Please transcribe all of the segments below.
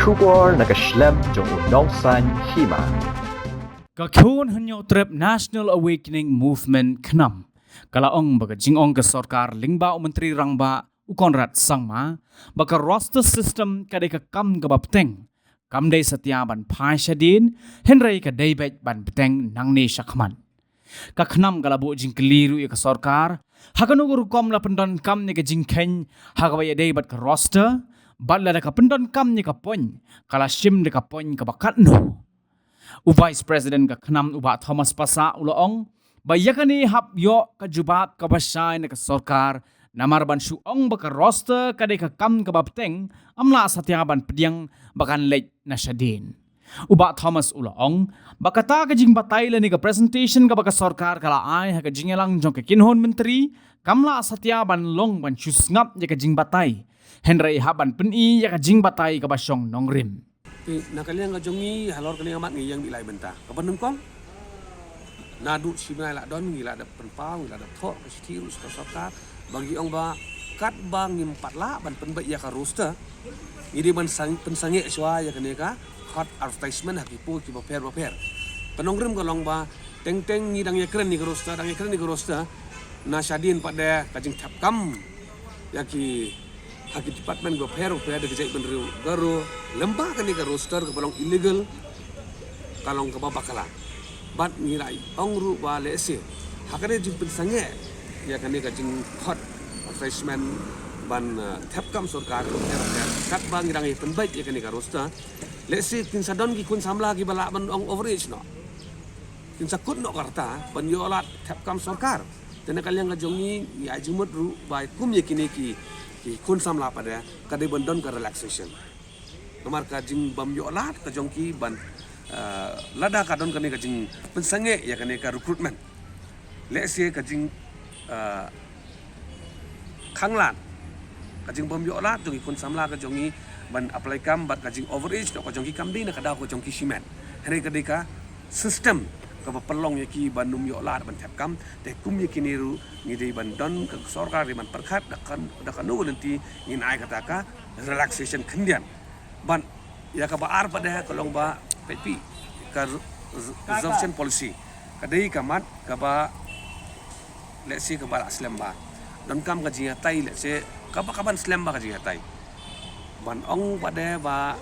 Shubor nakaslem jong unongsan hima. Kakun hunyo trip National Awakening Movement knam. Kalaong baga jingong ka sarkar lingba o menteri rangba ukonrat sangma baka roster system kadai ka kam ka bapteng. Kam day satya ban pasyadin henry ka daybet ban beteng nang ne syakman. Kaknam galabo jing keliru ya ka sarkar hakanugur kom la pendon kam ni ka jingken hakawaya daybat ka roster batla da ka pendon kam ni ka pon kala sim de ka pon ka bakat no. Vice President ka khnam uba Thomas Pasa uloong bayakani hap yo ka jubat ka basay na ka sarkar namarban suong baka roster kadai ka kam ka bapteng amla satyaban pediang bakan late na siya din. Uba Thomas uloong baka ta ka jing batay ni ka presentation ka baka sarkar kala ay ha ka jing lang jong ka kinhon menteri kamla satyaban long ban susngap ya ka jing batay Henry haban peni ya ka jing batay ka basyong nongrim. Nakaliang ka jongi halor kani amat ngi yang dilai benta. Kapan nungkong? Nadu simai la don ngi la da penpau ngi la da thok stiru ska sarkar bagi ong ba kat bang ngimpat la ban pen ya ka roster. Ini ban pensange swa ya kani ka hot advertisement haki pu ki baper. Penongrim ka long ba teng ngi dang ya keren ni ka roster na syadin pada kajing tap kam ya ki haki department go pero ada kejai benru garu lembah kan ka roster ke balong illegal kalong ke babakala bat ngirai ongru ba lese hakane jipin sange ya kan ka jing hot advertisement ban thapkam sarkar kat bang irang pen baik ya kan ka roster lese kin sadon ki kun samla ki bala ban ong overage no kin sakut no karta ban yolat thapkam sarkar tena kalian ka jongi ya jumut ru ba kum ye kini ki kun samla pada kadai bandon ka relaxation nomor ka jing bam yo lat ka jongki ban lada ka don kani ka jing pensange ya kani ka recruitment let's say ka jing khanglan ka jing bam yo lat jongi kun samla ka jongi ban apply kam bat ka jing overage ka jongi kam din ka da ko jongi simen hari ka deka system ka pelong yaki bandum yo lat ban thap kam te kum yaki niru ngidei bandon ka sarkar man perkhat dakan nu nanti ngin ai kata ka relaxation kendian ban ya ka baar pada kolong ba pepi ka reservation policy kadai kamat ka ba let's say ka ba aslam ba don kam ka jinga tai let's say ka ba kaban slam ba ka jinga tai ban ong pada ba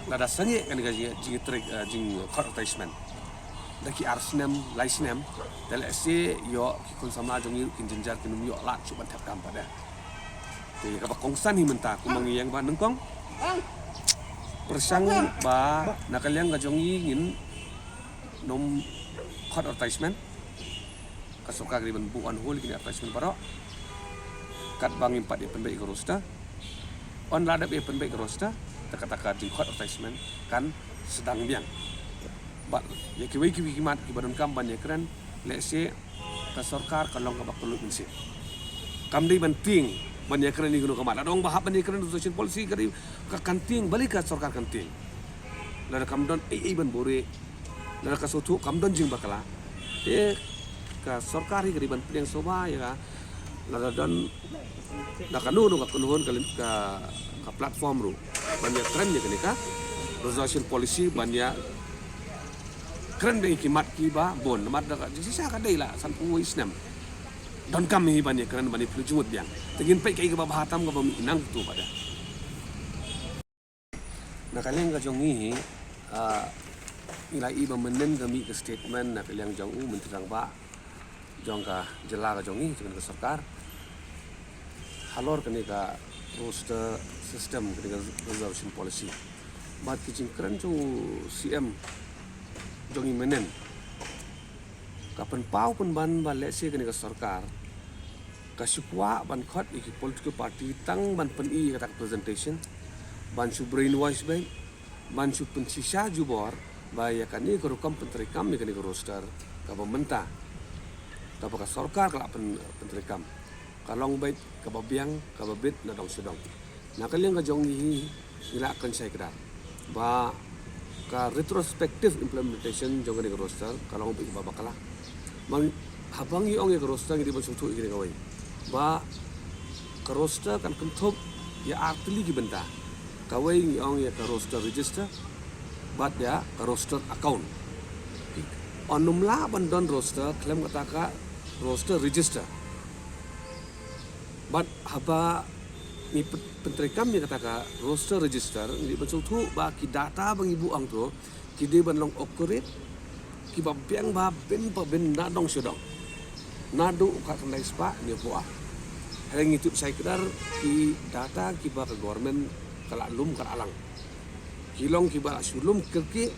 lada sange kan ka jinga trick jing advertisement daki arsnem laisnem del se yo kun sama jongi kin jinjar kin yo lat chuban thap kam pada te ka kongsan hi menta ku mangi yang ba nungkong persang ba nakaliang ka jongi ngin nom hot advertisement ka soka griban bu on hol kin advertisement paro kat bang impat ya penbaik rosta on ladap ya penbaik rosta taka-taka di hot advertisement kan sedang biang bat ya kiwi mat ki badan kam ban ya keren let's say ka sarkar kalong ka bakulu minsi kam dei banting ban ya keren ni kuno kamat adong bahap ban ya keren social policy kari ka kanting balik ka sarkar kanting la kam don ban bore la ka sotu kam don jing bakala ka sarkar hi kari ban piliang soba ya la don la kanu no ka kunuhon ka platform ru ban ya keren ya ka resolution policy ban ya keren deh kimat kiba bon mat da jadi saya kadai lah sampu islam don kami banyak keren banyak pelujumut biang tegin pai kai ke bahatam ke inang tu pada nak kalian ka jongi ilai bamenen kami ke statement nak kalian jong menteri ba jong ka jela ka jongi dengan ke sarkar halor kene ka roster system kene resolution policy bat kicing keren tu CM jongi menen kapan pau pun ban balese kene ka sarkar ka sukwa ban khot iki political party tang ban pen i kata presentation ban su brainwash bay ban su pensisa jubor baya kani ko kam penteri kam kene ka roster ka pementa ka ka sarkar ka penteri kam kalong bay ka babiang ka babit na dong sedong nakaliang ka jongi ila kan saya kedar ba ka retrospective implementation jonga ni roster kalau ngomong ba bakala mang habang yung roster ngidi ban sutu ngidi kawai ba ka roster kan kenthop ya artli gi benda kawai ngiong ya ka roster register bat ya ka roster account onumla bandon roster klaim kata ka roster register bat haba ni penterikam ni kata ka roster register ni betul tu ba ki data bang ibu ang tu ki de ban long okorate ki ba biang ba ben na dong sedong nadu ka kendai spa ni buah hang itu saya kedar ki data ki ba ka government kala lum kala alang kilong ki ba sulum kerki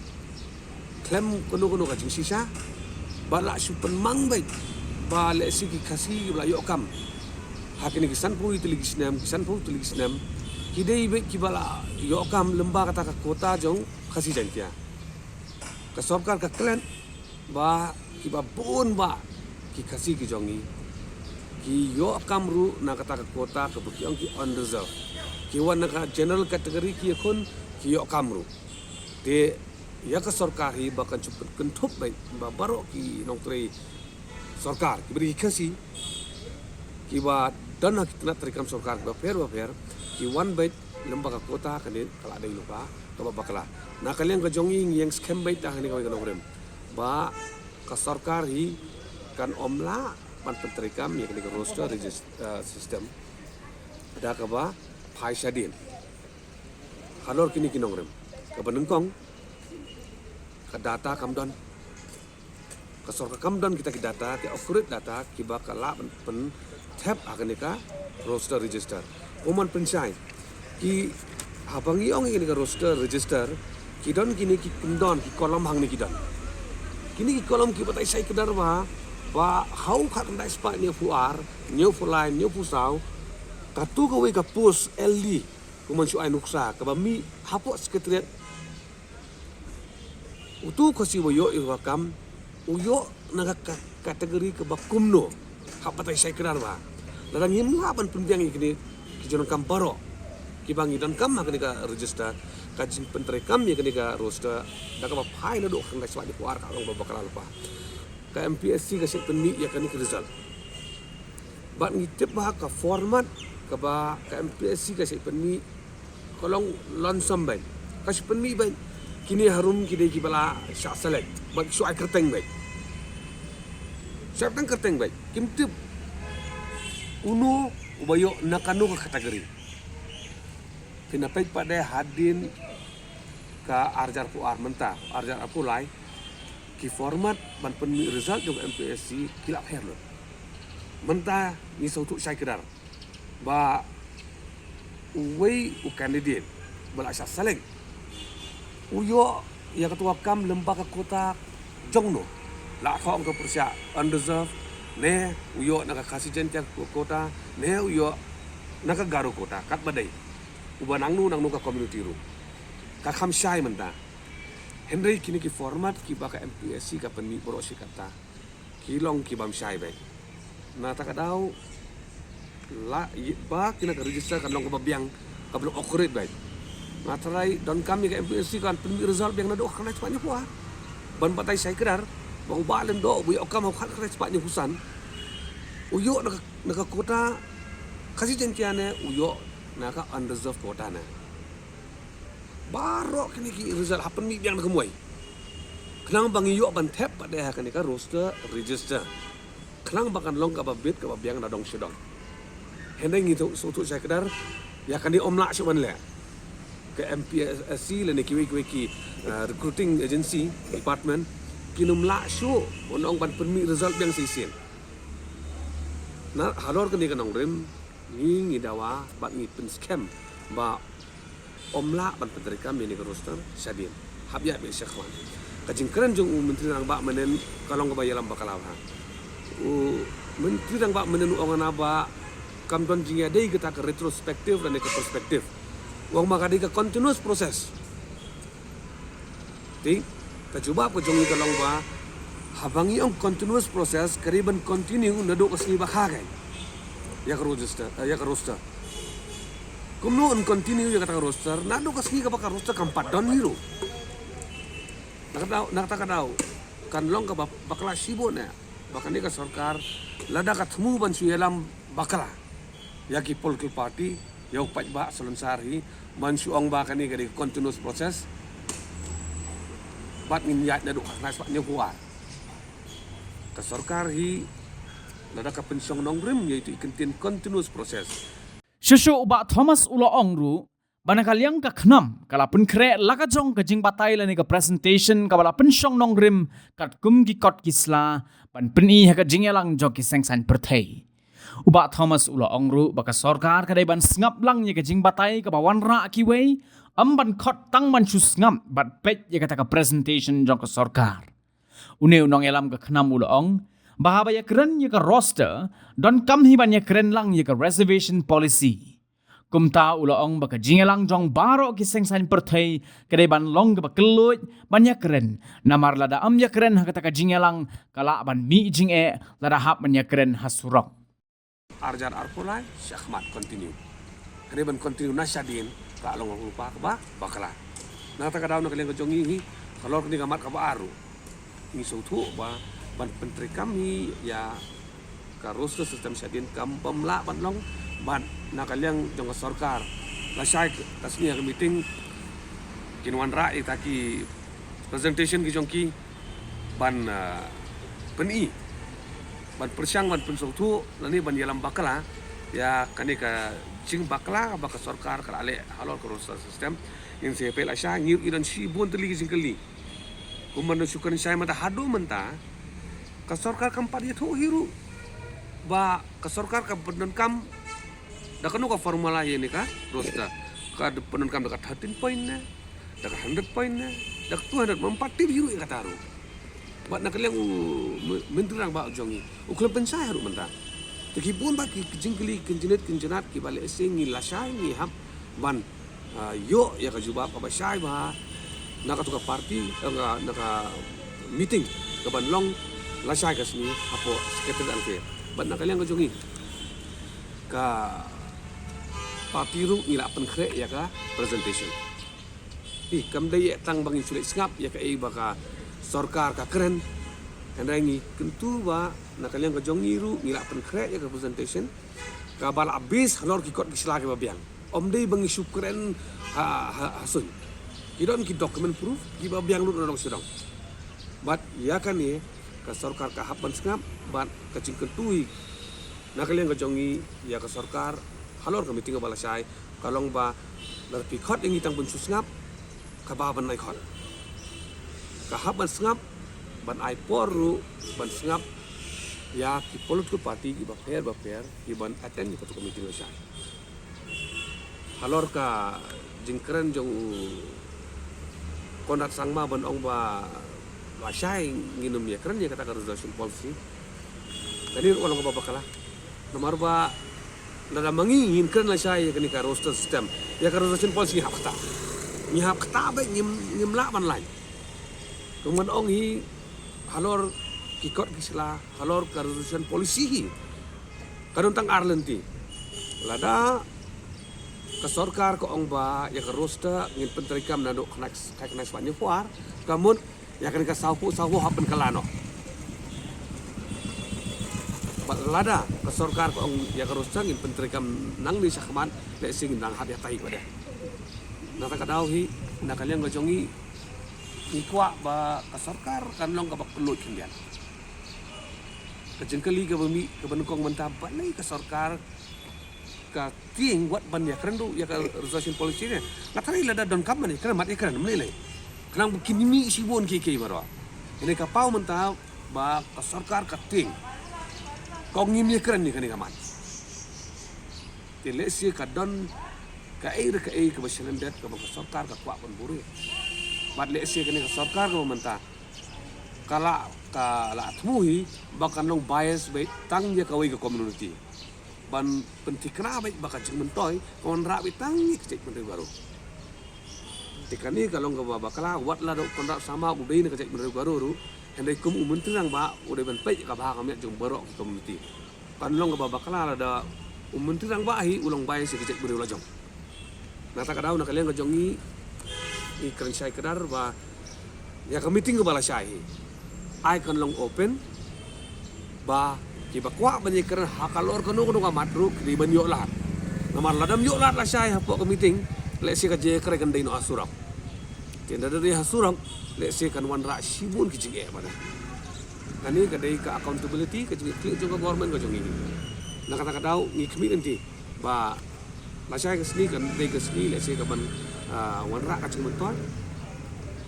klaim kono ka jing sisa ba la supen mang baik ba le si ki kasi ba yo kam hakini kisan pu itu lagi senam ki dei baik ki ba la yo kam lemba kata ka kota jong kasi jantia ka sarkar ka klan ba ki ba bon ba ki kasi ki jongi ki yo kamru na kata ka kota ka bukiong ki on reserve ki wan na ka general category ki kon ki yo kamru te ya ka sarkar hi ba kan chupat kentup baik ba baro ki nong tre sarkar ki beri kasi ki ba dan na kitna terikam sarkar ba per ki wan baik lembaga kota kan ni kala dai lupa ka ba bakala na kalian ka jongi yang scam baik dah ni ka nong ba ka sarkar hi kan omla pan penterikam yang kini roster system ada ka ba phai sadin halor kini kinong rem ka benengkong ka data kamdon ka sarkar kamdon kita ki data ki accurate data ki ba kala pen tab akan ka roster register oman pensai ki habangi ong kini ka roster register kidon kini ki kundon ki kolom hang ni kidon kini ki kolom ki batai sai kedar ba hau khat ndai spa ni fuar new fulai new pusau katu ka we ka pus LD kuman su ai nuksa ka ba mi hapo sekretariat utu ko si boyo i wakam uyo naga kategori ka ba kumno hapatai sai kedar ba larang himu hapan pendiang ikini ki jonon kam baro ki bangi dan kam ha ka register ka jing penterekam ya ka roster da ka ba phai na do khang dai swa di fuar ka long ba bakala lupa ka MPSC ka sek penmi ya kan result bat ngitip ba ka format ka ba ka MPSC ka sek penmi kolong lonsam ban ka sek penmi ban kini harum kidai ki bala syak select bat su ai kerteng ban syak tang kerteng ban kimtip uno ubayo nakanu ka kategori pinapai pada hadin ka arjar puar mentah arjar apulai ki format ban penmi result jong MPSC kilap herlo mentah ni sautu sai kedar ba uwei u candidate bala syak select uyo ya ketua kam lembaga kota jongno la khong ka persya undeserved ne uyo naka kasih jantiak kota ne uyo naka garu kota kat badai uba nangnu ka community ru ka kham syai menta Henry kini ki format ki baka MPSC ka penmi borosi kata kilong ki bam syai baik na takadau la ba kina ka register kan long ka babiang ka belum accurate baik na try don kami ka MPSC kan penmi result biang na do kan cepatnya puah ban batai sai kedar bang balen do bu okam khat khat cepatnya husan uyo naka kota kasih jantiane uyo naka unreserved kota na baro kini ki result happen mi biang kemuai kenang bang iyo ban tap pada kini ka roster register kenang bakan long ka babit ka biang na dong sedong hendeng itu suatu saya kedar ya kan di omla suban le ke MPSC le ni ki recruiting agency department kinum la su onong ban permi result biang sisen na halor kini kanong rem ni dawa bat ni pen scam ba omla ban penterikam ni ka roster sadin habya be syakhwan kajing keren jong menteri rang ba menen kalong ka bayalam bakalaw ha menteri rang ba menen ongan aba kam don jinga dei kita ka retrospektif dan ka perspektif wong makadi ka continuous proses ting ka coba ko jong kalong ba habangi ong continuous proses kariban continue nado kasni bakhagai ya ka roster kumno on continue ya kata roster nado kasni ka baka roster kampat don hero nakatadaw kan long ka bakla sibo na baka ni ka sarkar lada ka thmu ban suyelam bakla ya ki political party Yau pat ba selensar hi man suang ba kani gadi continuous process. Bat ngin yat na do nas pat nyuwa. Ka sarkar hi lada ka pensiong nongrim yaitu ikentin continuous process. Shushu uba Thomas Uloong ru banakalyang ka khnam kala pun kre laka jong ka jing batai lani ka presentation ka bala pensiong nongrim kat kum gi kot kisla ban peni ha ka jingelang jok ki sengsan perthei. Uba Thomas Uloong ru baka sarkar kadai ban sngap lang ye ka jing batai ka bawan ra ki wei ban khot tang man chu sngam bat pet ye ka presentation jong ka sarkar. Uneu nong elam ka khnam Uloong bahaba ya keren ya ka roster don kam hi ban ya keren lang ya ka reservation policy. Kumta Uloong baka jingelang jong baro ki sengsan perthei kadai ban long ka kelut ban ya keren namar lada ya keren ha ka jingelang kala ban mi jing lada hap ban ya keren hasurok. Arjar arpulai syahmat continue. Kene ban continue nasyadin ka long lupa ka ba bakala. Nata ka daw na kaleng ka jongi hi kalor kini kamat ka ba aru. Ni sautu ba ban pentri kami ya karosto sistem syadin kam pemla ban long ban nakaliang jong sarkar la syai tasmi ka meeting kinwan ra itaki presentation ki jongki ban peni ban persyang ban pensautu lani ban yalam bakala ya kani ka jing bakala baka sarkar ka ale halol karosto sistem yang sepel asya ngir idan si bon teli singkeli kumano syukuran syai mata hadu menta ka sarkar kampat ya thu hiru ba ka sarkar ka penon kam da kanu ka formula ye ni ka rosta ka penon kam da 13 point na da 100 point na da 200 memparti hiru ka taru ba nakaliang menturang ba jongi ukul pensai haru menta tekipun ba ki jingkeli kinjenat ki bale sengi lasai ni hab ban yo ya ka juba ka ba syai ba naka tuka party naka meeting ka ban long lasai ka sini apo sekretariat alke ban nakaliang ka jongi ka papiru ila penkre ya ka presentation ih kam dai tang bangin sulit ngap ya ka baka sarkar ka keren kandangi kentu ba nakaliang ka jongi ru ila penkre ya ka presentation ka bala abis halor ki kot kisla ka babiang om dai bangi syukren hasun kidon ki document proof ki babiang lu dong sedang bat ya kan ni ka sarkar ka hapan sengap bat kacing ketui nakaliang ka jongi ya ka sarkar halor ka meeting bala syai kalong ba lar pikot yang itang pun susngap ka ba ban nai khot ka hapan sengap ban ai poru ban sengap ya ki political party ki ba fair ki ban attend ki to meeting syai halor ka jingkeren jong kondat sangma ban ong ba syai nginum ya keren ya kata resolution policy kani orang ba bakala nomor ba nada mangingin keren la syai ya kani ka roster system ya ka resolution policy ni hap kata ba ngim la ban lai kemudian ong hi halor kikot kisla halor ka resolution policy hi kadon tang arlenti lada ka sarkar ko ong ba ya ka roster ngin pentrikam nado knak banyak war kamun ya kan ka sahu hapen kalano lada ka sarkar ko ya ka roster ngin pentrikam nang ni sakman le sing nang hat ya tai pada nata ka daw hi nakaliang ka jongi ikwa ba ka sarkar kan long ka baklut kindian ka jengkeli ka bumi ka banukong mantaba lai ka sarkar ka ting wat ban ya krendu ya ka resolution policy ne natari lada don kam ni kren mat ya kren mlele kanang kinimi sibon keke baro ini ka pau menta ba ka sarkar ka ting kong ngim ya kren ni kan kaman tele si ka don ka ka basalan det ka sarkar ka kwa pun buru bat le si kan ka sarkar ka menta kala ka la tmuhi bakan long bias bai tang ya ka wai ka community ban pentikna baik baka jeng mentoy konra bitang cek menteri baru tikani kalong ka bakala wat la do konra sama udai ne cek menteri baru ru hendai kum menteri ang ba udai ban pai ka ba kami jeng borok community kanlong ka bakala la da menteri ang ba hi ulong bai si cek menteri lajong nata ka daw na kalian ka jongi i kren syai kedar ba ya ka meeting ka bala syai ai kanlong open ba ki bakwa banyi keren hakalor kanu ka matru di banyo lah Namar ladam yuk lat la syai hapok ke meeting, lek si ka je kere kan dai no asurang. Tiada dari asurang, lek si kan wan rak sibun ki jing pada. Kani ka dai ka accountability ka jing klik jong government ka jong ini. Nak kata dau ni kemit nanti ba la syai ka sini kan dai ka sini lek si ka ban wan rak ka jing mentuan.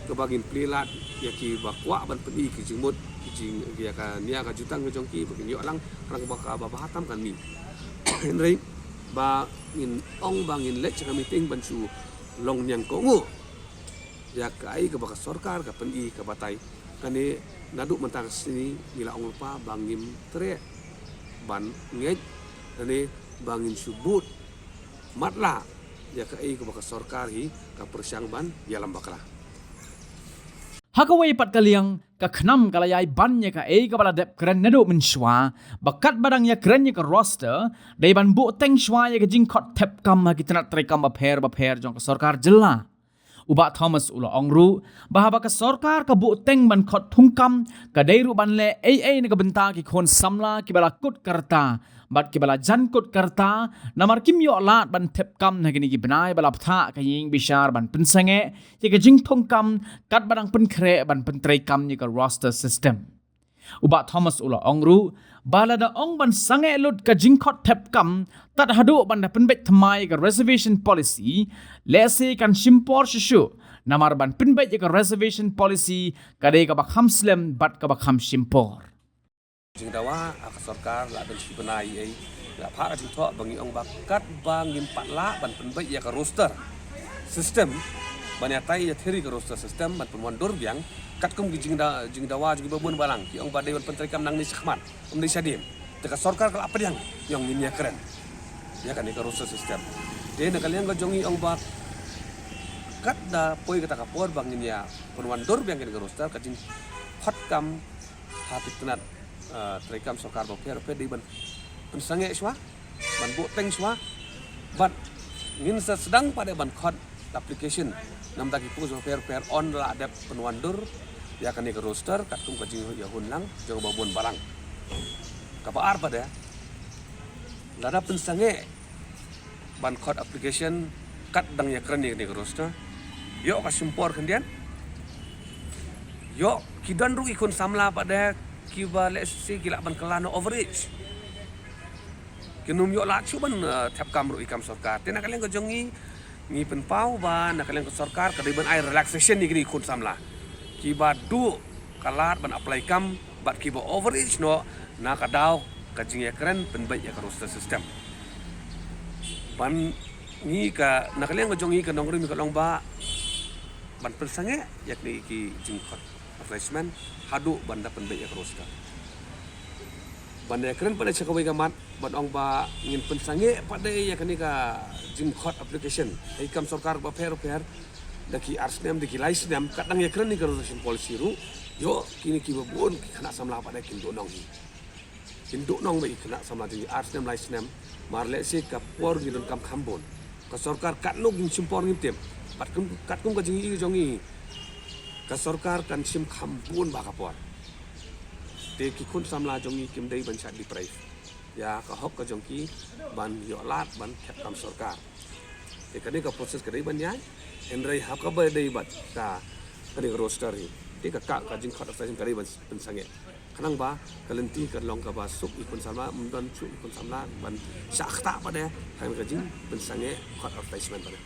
Kebagin pelilat ya ki bakwa ban pedi ki jing mut ki jing ya ka nia ka jutang ka jong ki bagin yo lang rang ba hatam kan ni. Henry ba ngin ong bangin lek ka meeting ban su long nyang kongo ya kai ke baka sorkar ka pendi ka batai kani naduk mentang sini mila ong lupa bangim tre ban ngej kani bangin subut matla ya kai ke baka sorkar hi ka persyang ban ya lambaklah Hakawai pat kaliang ka khnam kalayai bannya ka ka bala dep keren nado menshwa bakat badang ya kerennya ka roster dai ban bu teng shwa ya ka jingkot tep kam ha kitna trekam ba pher jong ka sarkar jilla uba Thomas ula ongru bahaba ka sarkar ka bu teng ban khot thungkam ka dairu ban le ne ka benta ki khon samla ki bala kut karta bat ki bala jan kut karta namar kim yo lat ban tep kam na gini ki benai bala ptha ka ying bishar ban pensange ye ka jing thungkam kat badang pen kre ban pen trekam ni ka roster system uba Thomas ula ongru bala da ong ban sange lut ka jingkhot tep kam tat hadu ban da penbet thamai ka reservation policy lese kan shimpor shishu namar ban penbet ka reservation policy ka dei ka bakham slem bat ka bakham shimpor jing dawa ak sarkar la dan si benai ai la phara jing tho bangi ong bakat bangim patla ban penbet ya ka roster system banyatai ya theri ka roster system ban pemondor biang kat kum jing dawa jing babun balang ki ong badai ban pentrikam nang ni sakhman ni sadim teka sarkar kala apa yang minya keren ya kan ka roster system de na kalian ka jongi ong bak kat da poi kata kapor bangin ya pemondor biang ka roster ka jing hot kam hati tenat trekam sarkar ba per di ban pensange swa ban bu teng swa ban ngin sedang pada ban khot application nam dagi pu so per on la ada penwandur ya kan ke roster kat kum ka jing ya hunlang jong babon barang kapaar pada lada pensange ban khot application kat dang ya keren ni ke roster yo ka simpor kendian yo kidan ru ikon samla pada kiba let's say gila ban kelano overage kinum yo la chu ban thap kam ru ikam sarkar tena kalian ko jongi ni pen pau ban na kalian ko sarkar kadai ban ai relaxation ni gini kun samla kiba du kalat ban apply kam bat kiba overage no na kadau kajing ya keren pen bai ya ka roster system ban ni ka na kalian ko jongi ka nongri mi ka long ba ban persange yakni ki jingkot refreshment hadu banda penbet ya roster banda keren pada cakawai gamat ban ong ba ngin pensange pada ya kani ka jingkot application ikam sarkar ba per daki arsnem daki license kadang ya keren ni ka rotation policy ru yo kini ki babon kena samla pada kin donong ba kena samla di arsnem license marle se ka por ngidon kam khambon ka sarkar katno gin simpor ngim kat kum ka jingi jongi ka sarkar kan sim khambun ba kapor te ki kun samla jongi kim dei ban chat di price ya ka hok ka jongki ban yo lat ban khat kam sarkar te kani ka proses ka dei ban yai enrei hap ka ba dei bat ka kani roster hi te ka jing khat fa ka dei ban sange kanang ba kalenti ka long ka ba sup ikun sama mundon chu ikun samla ban sakta pada kan ka jing ban sange khat advertisement pada